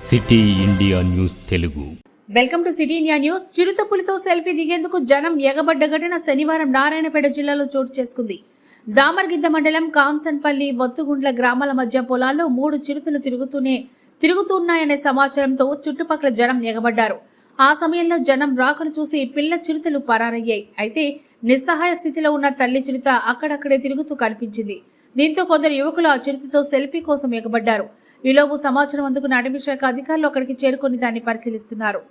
City India news Telugu. Welcome to city India news. చిరుతపులితో selfie దిగేందుకు జనం ఎగబడ్డ ఘటన శనివారం నారాయణపేట జిల్లాలో చోటు చేసుకుంది. దామర్గిద్ద మండలం కాంసన్పల్లి, వత్తుగుండ్ల గ్రామాల మధ్య పొలాల్లో 3 చిరుతలు తిరుగుతున్నాయనే సమాచారంతో చుట్టుపక్కల జనం ఎగబడ్డారు. ఆ సమయంలో జనం రాకను చూసి పిల్ల చిరుతలు పరారయ్యాయి. అయితే నిస్సహాయ స్థితిలో ఉన్న తల్లి చిరుత అక్కడక్కడే తిరుగుతూ కనిపించింది. దీంతో కొందరు యువకులు ఆ చిరుతతో సెల్ఫీ కోసం ఎగబడ్డారు. ఈలోపు సమాచారం అందుకున్న అటవీ శాఖ అధికారులు అక్కడికి చేరుకొని దాన్ని పరిశీలిస్తున్నారు.